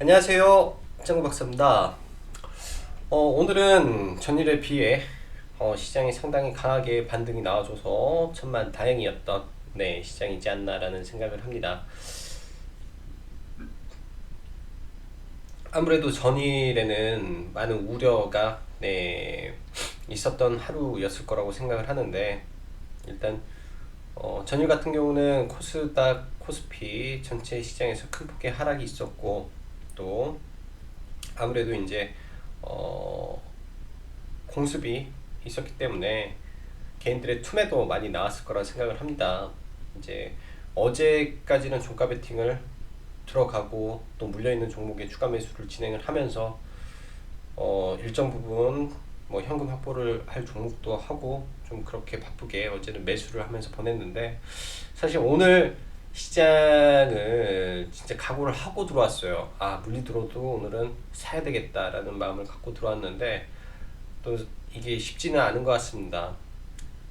안녕하세요. 짱구 박사입니다. 오늘은 전일에 비해 시장이 상당히 강하게 반등이 나와줘서 천만 다행이었던 시장이지 않나라는 생각을 합니다. 아무래도 전일에는 많은 우려가 있었던 하루였을 거라고 생각을 하는데, 일단 전일 같은 경우는 코스닥, 코스피 전체 시장에서 큰 폭의 하락이 있었고, 또 아무래도 이제 공습이 있었기 때문에 개인들의 투매도 많이 나왔을 거라 생각을 합니다. 이제 어제까지는 종가 베팅을 들어가고 또 물려있는 종목에 추가 매수를 진행을 하면서 일정 부분 뭐 현금 확보를 할 종목도 하고 좀 그렇게 바쁘게 어제는 매수를 하면서 보냈는데, 사실 오늘 시장을 진짜 각오를 하고 들어왔어요. 물리 들어도 오늘은 사야 되겠다라는 마음을 갖고 들어왔는데 또 이게 쉽지는 않은 것 같습니다.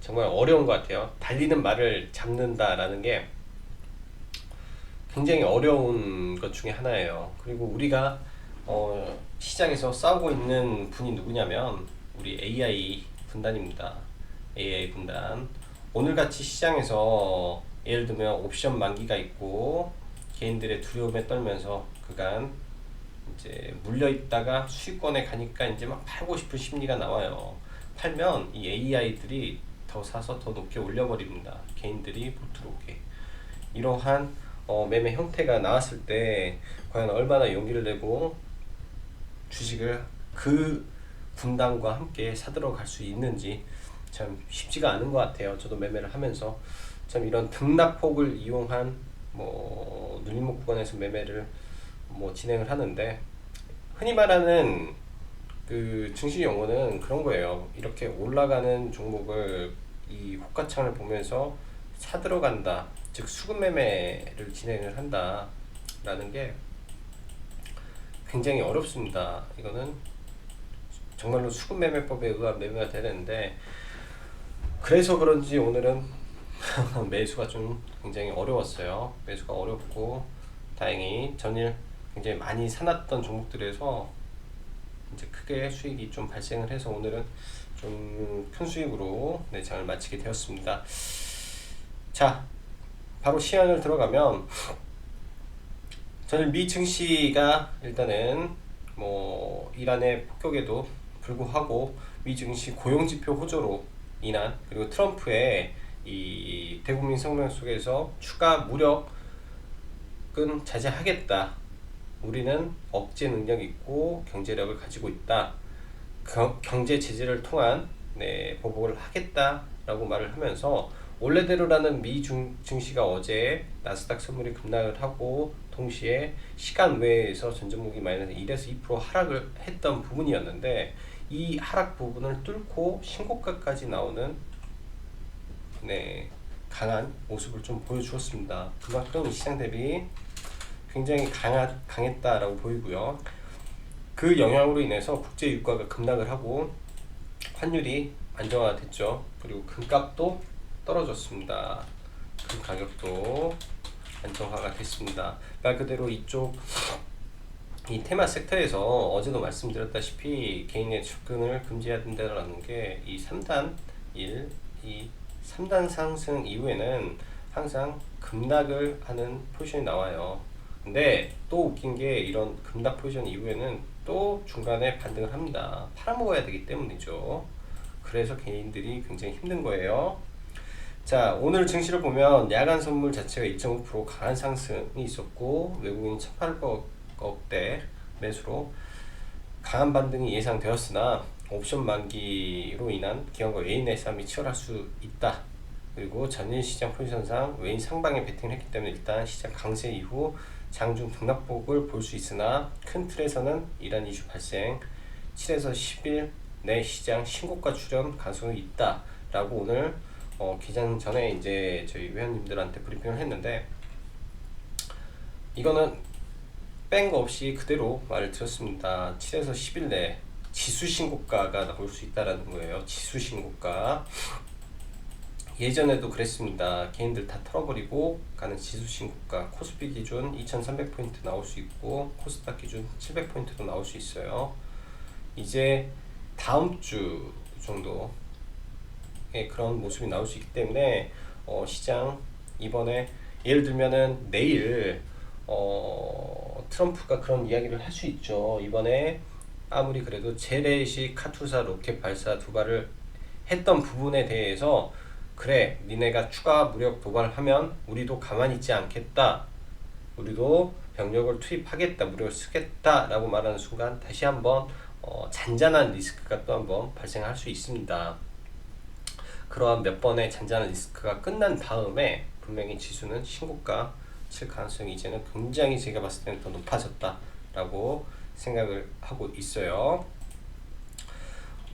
정말 어려운 것 같아요. 달리는 말을 잡는다라는 게 굉장히 어려운 것 중에 하나예요. 그리고 우리가 시장에서 싸우고 있는 분이 누구냐면 우리 AI 분단입니다. AI 분단. 오늘같이 시장에서 예를 들면 옵션 만기가 있고 개인들의 두려움에 떨면서 그간 이제 물려 있다가 수익권에 가니까 이제 막 팔고 싶은 심리가 나와요. 팔면 이 AI들이 더 사서 더 높게 올려버립니다. 개인들이 못 들어오게. 이러한 매매 형태가 나왔을 때 과연 얼마나 용기를 내고 주식을 그 분당과 함께 사들어 갈 수 있는지 참 쉽지가 않은 것 같아요. 저도 매매를 하면서 참 이런 등락폭을 이용한 눌림목 구간에서 매매를 진행을 하는데, 흔히 말하는 그 증시 용어는 그런 거예요. 이렇게 올라가는 종목을 이 호가창을 보면서 사들어간다, 즉 수급 매매를 진행을 한다 라는 게 굉장히 어렵습니다. 이거는 정말로 수급 매매법에 의한 매매가 되는데, 그래서 그런지 오늘은 매수가 좀 굉장히 어려웠어요. 매수가 어렵고 다행히 전일 굉장히 많이 사놨던 종목들에서 이제 크게 수익이 좀 발생을 해서 오늘은 좀 큰 수익으로 장을 마치게 되었습니다. 자, 바로 시황을 들어가면 저는 미 증시가 일단은 이란의 폭격에도 불구하고 미 증시 고용지표 호조로 인한, 그리고 트럼프의 이 대국민 성명 속에서 추가 무력은 자제하겠다, 우리는 억제 능력 있고 경제력을 가지고 있다, 경제 제재를 통한 보복을 하겠다라고 말을 하면서 원래대로라는 미 증시가 어제 나스닥 선물이 급락을 하고 동시에 시간 외에서 전전목이 마이너스 1에서 2% 하락을 했던 부분이었는데, 이 하락 부분을 뚫고 신고가까지 나오는 강한 모습을 좀 보여주었습니다. 그만큼 시장 대비 굉장히 강했다라고 보이고요. 그 영향으로 인해서 국제 유가가 급락을 하고 환율이 안정화됐죠. 그리고 금값도 떨어졌습니다. 금 가격도 안정화가 됐습니다. 말 그대로 이쪽 이 테마 섹터에서 어제도 말씀드렸다시피 개인의 접근을 금지해야 된다는 게 이 3단 1, 이 3단 상승 이후에는 항상 급락을 하는 포지션이 나와요. 근데 또 웃긴 게 이런 급락 포지션 이후에는 또 중간에 반등을 합니다. 팔아먹어야 되기 때문이죠. 그래서 개인들이 굉장히 힘든 거예요. 자, 오늘 증시를 보면 야간 선물 자체가 2.5% 강한 상승이 있었고 외국인 1,800억대 매수로 강한 반등이 예상되었으나 옵션 만기로 인한 기관과 외인의 싸움이 치열할 수 있다. 그리고 전일 시장 포지션상 외인 상방에 베팅을 했기 때문에 일단 시장 강세 이후 장중 등락폭을 볼 수 있으나 큰 틀에서는 이란 이슈 발생 7에서 10일 내 시장 신고가 출현 가능성이 있다 라고 오늘 기장 전에 이제 저희 회원님들한테 브리핑을 했는데, 이거는 뺀 거 없이 그대로 말을 드렸습니다. 7에서 10일 내 지수 신고가가 나올 수 있다라는 거예요. 지수 신고가. 예전에도 그랬습니다. 개인들 다 털어버리고 가는 지수 신고가, 코스피 기준 2300포인트 나올 수 있고 코스닥 기준 700포인트도 나올 수 있어요. 이제 다음 주 정도에 그런 모습이 나올 수 있기 때문에 시장 이번에 예를 들면은 내일 트럼프가 그런 이야기를 할 수 있죠. 이번에 아무리 그래도 재래식 카투사 로켓 발사 두 발을 했던 부분에 대해서 그래 니네가 추가 무력 도발을 하면 우리도 가만히 있지 않겠다, 우리도 병력을 투입하겠다, 무력을 쓰겠다 라고 말하는 순간 다시 한번 잔잔한 리스크가 또 한번 발생할 수 있습니다. 그러한 몇 번의 잔잔한 리스크가 끝난 다음에 분명히 지수는 신고가 칠 가능성이 이제는 굉장히 제가 봤을 때는 더 높아졌다 라고 생각을 하고 있어요.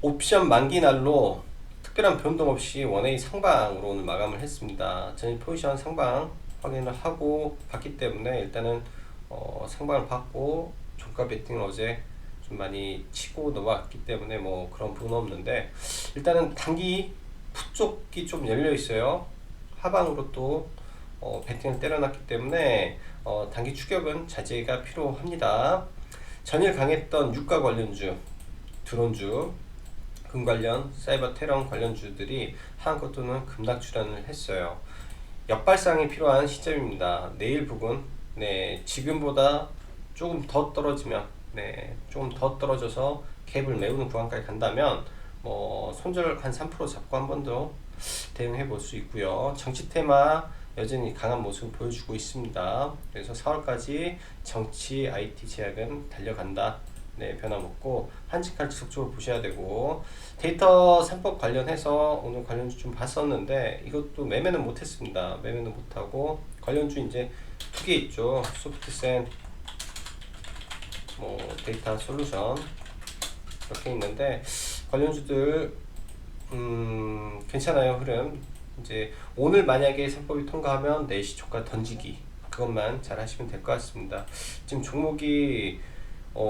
옵션 만기 날로 특별한 변동 없이 원웨이 상방으로 오늘 마감을 했습니다. 저는 포지션 상방 확인을 하고 봤기 때문에 일단은 상방을 받고 종가 베팅을 어제 좀 많이 치고 넘어왔기 때문에 뭐 그런 부분은 없는데, 일단은 단기 풋쪽이 좀 열려 있어요. 하방으로 또 베팅을 때려놨기 때문에 단기 추격은 자제가 필요합니다. 전일 강했던 유가 관련주, 드론주, 금 관련, 사이버 테러 관련주들이 한껏도는 급락 출현을 했어요. 역발상이 필요한 시점입니다. 내일 부근, 지금보다 조금 더 떨어지면, 조금 더 떨어져서 갭을 메우는 구간까지 간다면 손절 한 3% 잡고 한 번 더 대응해 볼 수 있고요. 정치 테마 여전히 강한 모습을 보여주고 있습니다. 그래서 4월까지 정치 IT 제약은 달려간다. 변함없고 한직까지 지속적으로 보셔야 되고, 데이터 3법 관련해서 오늘 관련주 좀 봤었는데 이것도 매매는 못했습니다. 매매는 못하고 관련주 이제 두 개 있죠. 소프트센, 데이터 솔루션 이렇게 있는데 관련주들 괜찮아요. 흐름 이제 오늘 만약에 3법이 통과하면 4시 초과 던지기, 그것만 잘 하시면 될 것 같습니다. 지금 종목이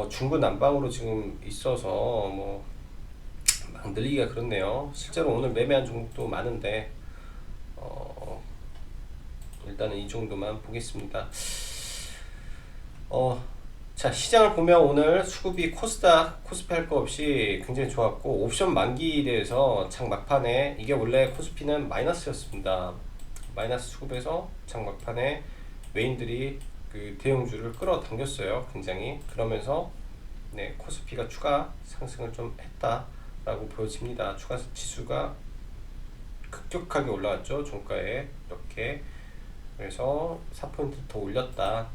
중구난방으로 지금 있어서 막 늘리기가 그렇네요. 실제로 오늘 매매한 종목도 많은데 일단은 이 정도만 보겠습니다. 자, 시장을 보면 오늘 수급이 코스닥, 코스피 할 거 없이 굉장히 좋았고, 옵션 만기에 대해서 장 막판에, 이게 원래 코스피는 마이너스였습니다. 마이너스 수급에서 장 막판에 외인들이 그 대형주를 끌어당겼어요. 굉장히. 그러면서 코스피가 추가 상승을 좀 했다라고 보여집니다. 추가 지수가 급격하게 올라왔죠. 종가에 이렇게. 그래서 4포인트 더 올렸다.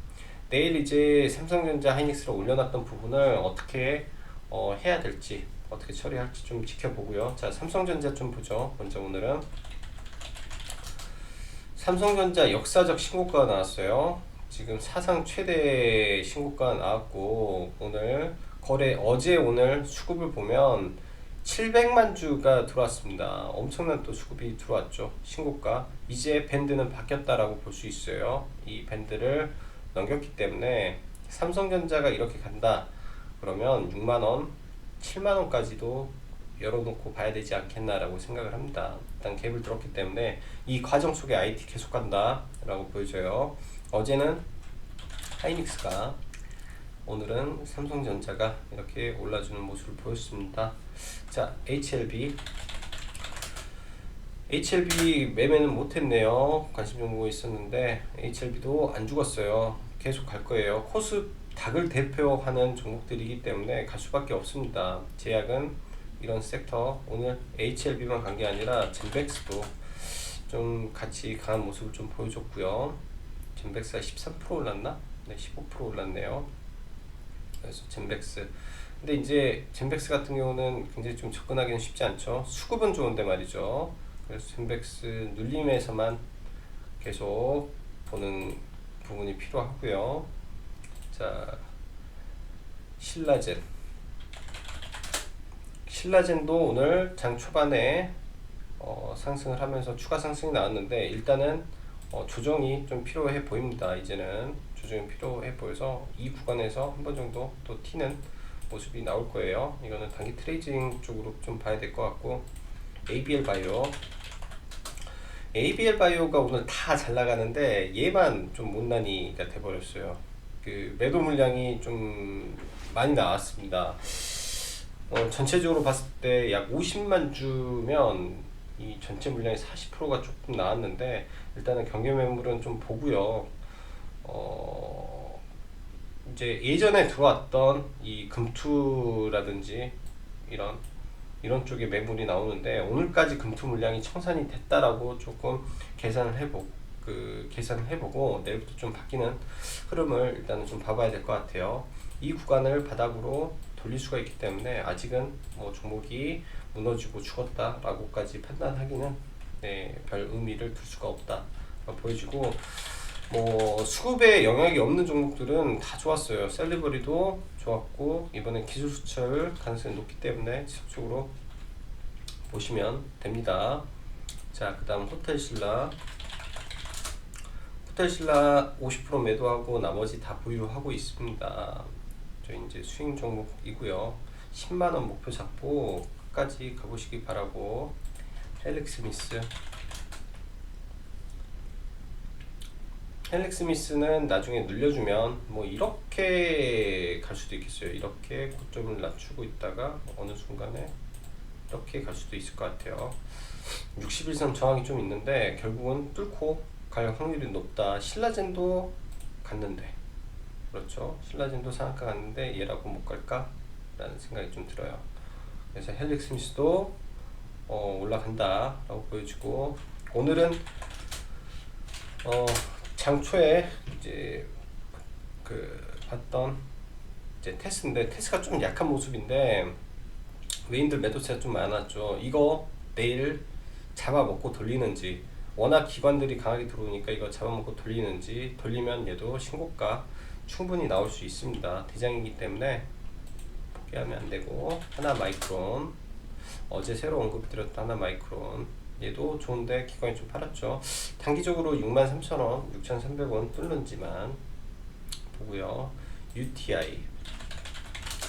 내일 이제 삼성전자, 하이닉스를 올려놨던 부분을 어떻게 해야 될지, 어떻게 처리할지 좀 지켜보고요. 자, 삼성전자 좀 보죠. 먼저 오늘은 삼성전자 역사적 신고가가 나왔어요. 지금 사상 최대 신고가가 나왔고, 오늘 거래, 어제 오늘 수급을 보면 700만 주가 들어왔습니다. 엄청난 또 수급이 들어왔죠. 신고가. 이제 밴드는 바뀌었다라고 볼 수 있어요. 이 밴드를 넘겼기 때문에 삼성전자가 이렇게 간다 그러면 6만원, 7만원까지도 열어놓고 봐야 되지 않겠나라고 생각을 합니다. 일단 갭을 들었기 때문에 이 과정 속에 IT 계속 간다 라고 보여져요. 어제는 하이닉스가, 오늘은 삼성전자가 이렇게 올라주는 모습을 보였습니다. 자, HLB 매매는 못했네요. 관심 종목이 있었는데 HLB도 안 죽었어요. 계속 갈 거예요. 코스닥을 대표하는 종목들이기 때문에 갈 수밖에 없습니다. 제약은 이런 섹터, 오늘 HLB만 간 게 아니라 젠백스도 좀 같이 강한 모습을 좀 보여줬고요. 젠백스가 13% 올랐나? 15% 올랐네요. 그래서 젠백스. 근데 이제 젠백스 같은 경우는 굉장히 좀 접근하기는 쉽지 않죠. 수급은 좋은데 말이죠. 그래서 젠백스 눌림에서만 계속 보는 부분이 필요하고요. 자, 신라젠도 오늘 장 초반에 상승을 하면서 추가 상승이 나왔는데 일단은 조정이 좀 필요해 보입니다. 이제는 조정이 필요해 보여서 이 구간에서 한 번 정도 또 튀는 모습이 나올 거예요. 이거는 단기 트레이딩 쪽으로 좀 봐야 될 것 같고, ABL 바이오 ABL 바이오가 오늘 다 잘 나가는데 얘만 좀 못난이가 돼버렸어요. 그 매도 물량이 좀 많이 나왔습니다. 전체적으로 봤을 때 약 50만 주면 이 전체 물량의 40%가 조금 나왔는데, 일단은 경계 매물은 좀 보고요. 이제 예전에 들어왔던 이 금투라든지 이런 쪽에 매물이 나오는데, 오늘까지 금투 물량이 청산이 됐다라고 조금 계산을 해보고 내일부터 좀 바뀌는 흐름을 일단은 좀 봐봐야 될 것 같아요. 이 구간을 바닥으로 돌릴 수가 있기 때문에 아직은 뭐 종목이 무너지고 죽었다라고까지 판단하기는 별 의미를 둘 수가 없다 보여지고, 뭐 수급에 영향이 없는 종목들은 다 좋았어요. 셀리버리도 좋았고, 이번에 기술 수출 가능성이 높기 때문에 지속적으로 보시면 됩니다. 자, 그 다음 호텔신라 50% 매도하고 나머지 다 보유하고 있습니다. 저 이제 수익 종목이고요. 10만원 목표 잡고 끝까지 가보시기 바라고. 헬릭스미스는 나중에 늘려주면 뭐 이렇게 갈 수도 있겠어요. 이렇게 고점을 낮추고 있다가 어느 순간에 이렇게 갈 수도 있을 것 같아요. 60일선 저항이 좀 있는데 결국은 뚫고 갈 확률이 높다. 신라젠도 갔는데, 그렇죠, 신라젠도 상한가 갔는데 얘라고 못 갈까? 라는 생각이 좀 들어요. 그래서 헬릭스미스도 올라간다 라고 보여지고, 오늘은 장초에 이제 봤던 이제 테스인데, 테스가 좀 약한 모습인데 외인들 매도세가 좀 많았죠. 이거 내일 잡아먹고 돌리는지, 워낙 기관들이 강하게 들어오니까 이거 잡아먹고 돌리는지, 돌리면 얘도 신고가 충분히 나올 수 있습니다. 대장이기 때문에 포기하면 안 되고. 하나마이크론, 어제 새로 언급드렸던 하나마이크론, 얘도 좋은데 기관이 좀 팔았죠. 단기적으로 63,000원, 6,300원 뚫는지만 보고요.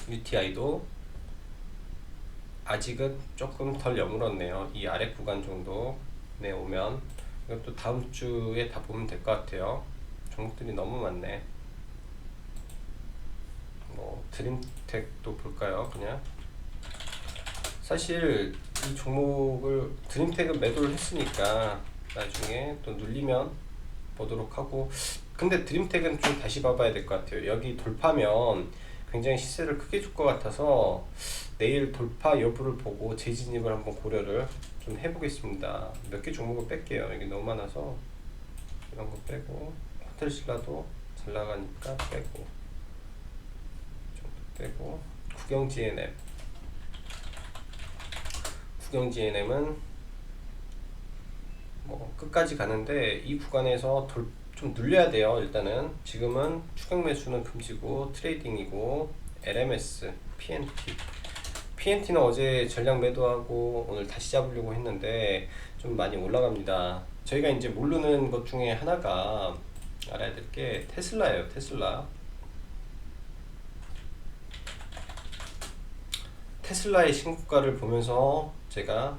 UTI도 아직은 조금 덜 여물었네요. 이 아래 구간 정도 내오면, 이것도 다음 주에 다 보면 될 것 같아요. 종목들이 너무 많네. 뭐 드림텍도 볼까요? 그냥 사실 이 종목을, 드림텍은 매도를 했으니까 나중에 또 눌리면 보도록 하고. 근데 드림텍은 좀 다시 봐봐야 될 것 같아요. 여기 돌파면 굉장히 시세를 크게 줄 것 같아서 내일 돌파 여부를 보고 재진입을 한번 고려를 좀 해보겠습니다. 몇 개 종목을 뺄게요. 여기 너무 많아서 이런 거 빼고, 호텔신라도 잘 나가니까 빼고, 국영 GNM은 뭐 끝까지 가는데 이 구간에서 좀 눌려야 돼요. 일단은 지금은 추격 매수는 금지고 트레이딩이고. LMS, PNT는 어제 전량 매도하고 오늘 다시 잡으려고 했는데 좀 많이 올라갑니다. 저희가 이제 모르는 것 중에 하나가, 알아야 될 게 테슬라예요. 테슬라의 신고가를 보면서 제가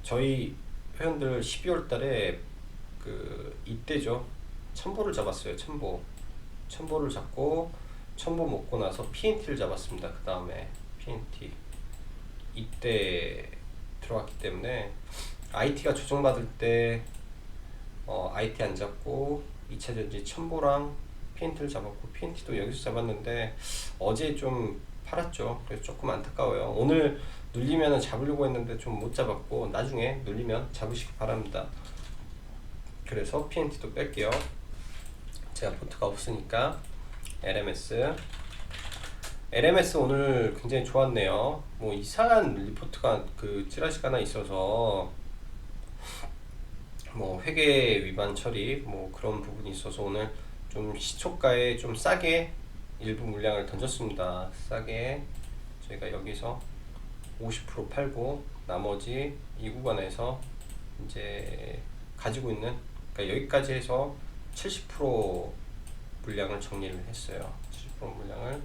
저희 회원들 12월 달에 이때죠, 첨보를 잡았어요. 첨보를 잡고, 첨보 먹고 나서 PNT를 잡았습니다. 그 다음에 PNT 이때 들어왔기 때문에, IT가 조정받을 때 IT 안 잡고 2차전지 첨보랑 PNT를 잡았고, PNT도 여기서 잡았는데 어제 좀 팔았죠. 그래서 조금 안타까워요. 오늘 눌리면 잡으려고 했는데 좀 못 잡았고, 나중에 눌리면 잡으시기 바랍니다. 그래서 PNT도 뺄게요. 제가 포트가 없으니까. LMS 오늘 굉장히 좋았네요. 뭐 이상한 리포트가 찌라시가 하나 있어서 뭐 회계 위반 처리 뭐 그런 부분이 있어서 오늘 좀 시초가에 좀 싸게 일부 물량을 던졌습니다. 싸게 저희가 여기서 50% 팔고, 나머지 이 구간에서 이제 가지고 있는, 그러니까 여기까지 해서 70% 물량을 정리를 했어요. 70% 물량을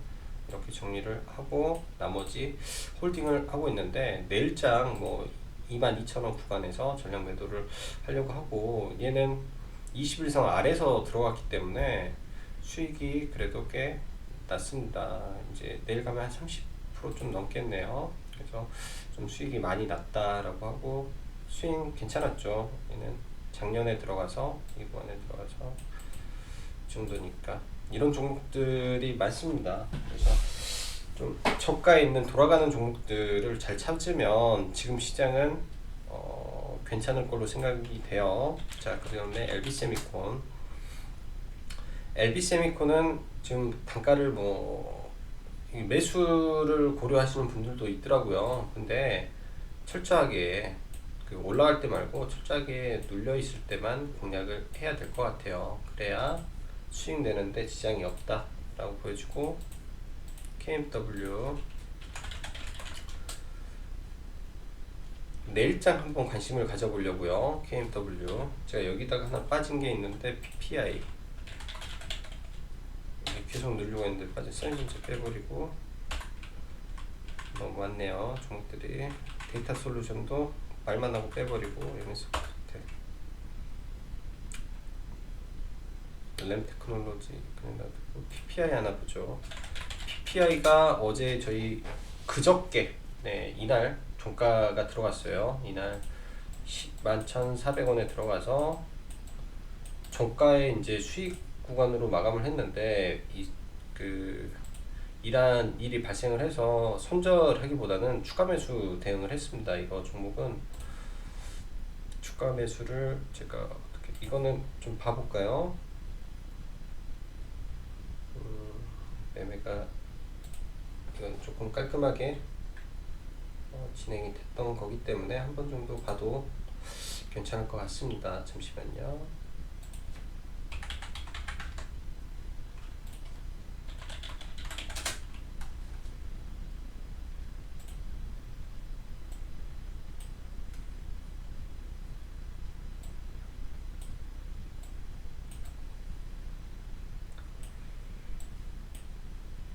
이렇게 정리를 하고 나머지 홀딩을 하고 있는데, 내일장 뭐 22,000원 구간에서 전량 매도를 하려고 하고, 얘는 20일선 아래서 들어갔기 때문에 수익이 그래도 꽤 났습니다. 이제 내일 가면 한 30% 좀 넘겠네요. 그래서 좀 수익이 많이 났다라고 하고, 스윙 괜찮았죠. 얘는 작년에 들어가서 이 구간에 들어가서 이 정도니까 이런 종목들이 많습니다. 그래서 좀 저가에 있는 돌아가는 종목들을 잘 찾으면 지금 시장은 괜찮을 걸로 생각이 돼요. 자, 그 다음에 LB세미콘. LB세미콘은 지금 단가를 매수를 고려하시는 분들도 있더라고요. 근데 철저하게 올라갈 때 말고 철저하게 눌려 있을 때만 공략을 해야 될 것 같아요. 그래야 수익 내는데 지장이 없다 라고 보여주고, KMW 내일장 한번 관심을 가져보려고요. KMW 제가 여기다가 하나 빠진 게 있는데, PPI 계속 누르고 있는데 빠졌어요. 이제 빼버리고, 너무 많네요 종목들이. 데이터 솔루션도 말만 하고 빼버리고, MS 램 테크놀로지 그냥 놔두고, PPI 하나 보죠. PPI가 어제 저희 그저께, 네, 이날 종가가 들어갔어요. 이날 11,400원에 들어가서 종가에 이제 수익 구간으로 마감을 했는데, 이러한 일이 발생을 해서 손절하기보다는 추가 매수 대응을 했습니다. 이거 종목은 추가 매수를 제가 어떻게, 이거는 좀 봐볼까요? 매매가 이건 조금 깔끔하게 진행이 됐던 거기 때문에 한 번 정도 봐도 괜찮을 것 같습니다. 잠시만요.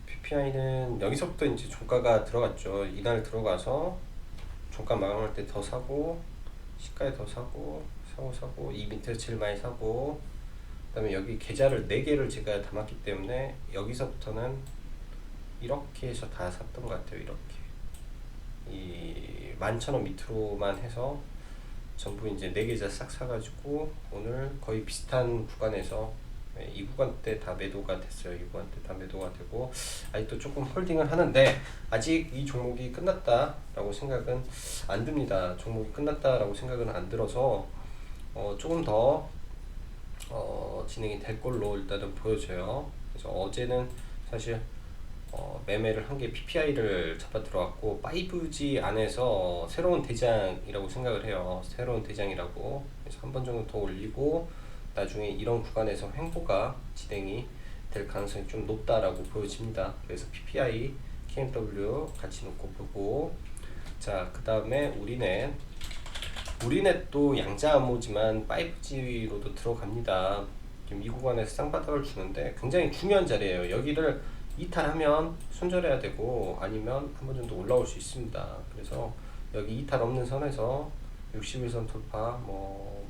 PPI는 여기서부터 이제 종가가 들어갔죠. 이날 들어가서 종가 마감할 때 더 사고, 시가에 더 사고, 이 밑에서 제일 많이 사고, 그 다음에 여기 계좌를 4개를 제가 담았기 때문에 여기서부터는 이렇게 해서 다 샀던 것 같아요. 이렇게 이 11,000원 밑으로만 해서 전부 이제 4계좌 싹 사가지고 오늘 거의 비슷한 구간에서, 이 구간 때 다 매도가 됐어요. 이 구간 때 다 매도가 되고, 아직도 조금 홀딩을 하는데 아직 이 종목이 끝났다라고 생각은 안 듭니다. 종목이 끝났다라고 생각은 안 들어서 조금 더 진행이 될 걸로 일단은 보여져요. 그래서 어제는 사실 매매를 한 게 PPI를 잡아 들어왔고, 5G 안에서 새로운 대장이라고 생각을 해요. 새로운 대장이라고. 그래서 한 번 정도 더 올리고 나중에 이런 구간에서 횡보가 진행이 될 가능성이 좀 높다라고 보여집니다. 그래서 PPI, KMW 같이 놓고 보고, 자, 그 다음에 우리넷도 양자 암호지만 5G로도 들어갑니다. 지금 이 구간에서 쌍바닥을 주는데 굉장히 중요한 자리예요. 여기를 이탈하면 손절해야 되고, 아니면 한 번 정도 올라올 수 있습니다. 그래서 여기 이탈 없는 선에서 60일선 돌파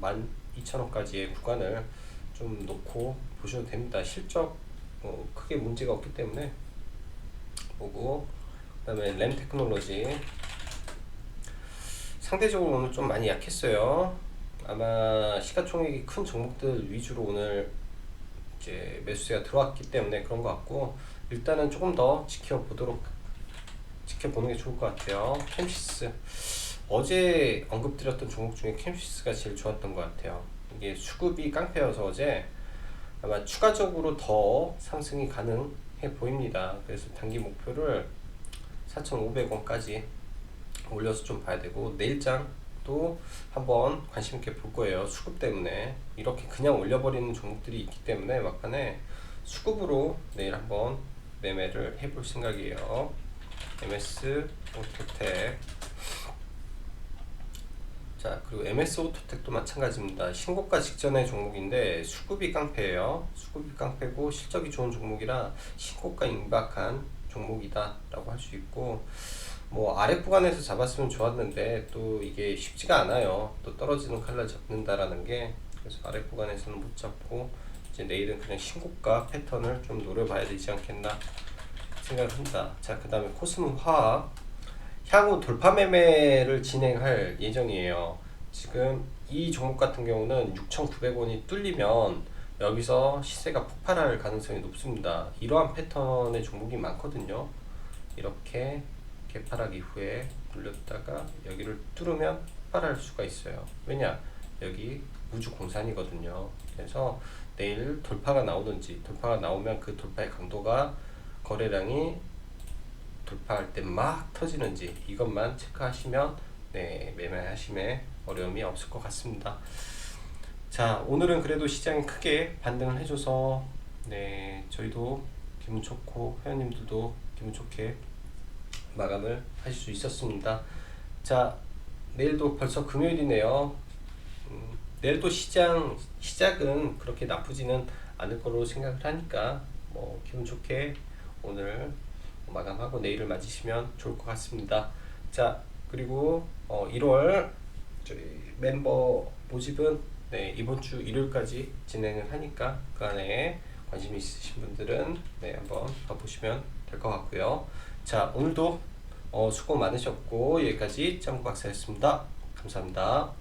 12,000원까지의 구간을 좀 놓고 보셔도 됩니다. 실적 크게 문제가 없기 때문에 보고, 그 다음에 램 테크놀로지 상대적으로 오늘 좀 많이 약했어요. 아마 시가총액이 큰 종목들 위주로 오늘 이제 매수세가 들어왔기 때문에 그런 것 같고, 일단은 조금 더 지켜보는 게 좋을 것 같아요. 캠시스, 어제 언급드렸던 종목 중에 캠시스가 제일 좋았던 것 같아요. 이게 수급이 깡패여서 어제 아마 추가적으로 더 상승이 가능해 보입니다. 그래서 단기 목표를 4,500원까지 올려서 좀 봐야 되고, 내일장도 한번 관심 있게 볼 거예요. 수급 때문에 이렇게 그냥 올려버리는 종목들이 있기 때문에 막판에 수급으로 내일 한번 매매를 해볼 생각이에요. MS 오토텍. 자, 그리고 MS 오토텍도 마찬가지입니다. 신고가 직전의 종목인데 수급이 깡패예요. 수급이 깡패고 실적이 좋은 종목이라 신고가 임박한 종목이다 라고 할 수 있고, 뭐 아래 구간에서 잡았으면 좋았는데 또 이게 쉽지가 않아요. 또 떨어지는 칼날 잡는다라는 게. 그래서 아래 구간에서는 못 잡고 이제 내일은 그냥 신고가 패턴을 좀 노려봐야 되지 않겠나 생각을 한다. 자, 그 다음에 코스모 화학 향후 돌파 매매를 진행할 예정이에요. 지금 이 종목 같은 경우는 6,900원이 뚫리면 여기서 시세가 폭발할 가능성이 높습니다. 이러한 패턴의 종목이 많거든요. 이렇게 개파락 이후에 눌렸다가 여기를 뚫으면 폭발할 수가 있어요. 왜냐? 여기 우주공산이거든요. 그래서 내일 돌파가 나오든지, 돌파가 나오면 그 돌파의 강도가 거래량이 돌파할 때 막 터지는지 이것만 체크하시면 네, 매매하심에 어려움이 없을 것 같습니다. 자, 오늘은 그래도 시장이 크게 반등을 해줘서 네, 저희도 기분 좋고 회원님들도 기분 좋게 마감을 하실 수 있었습니다. 자, 내일도 벌써 금요일이네요. 내일도 시작은 그렇게 나쁘지는 않을 거로 생각을 하니까 뭐 기분 좋게 오늘 마감하고 내일을 맞으시면 좋을 것 같습니다. 자, 그리고 1월 저희 멤버 모집은 네, 이번 주 일요일까지 진행을 하니까 그 안에 관심 있으신 분들은 네, 한번 봐보시면 될 것 같고요. 자, 오늘도 수고 많으셨고 여기까지 짱구 박사였습니다. 감사합니다.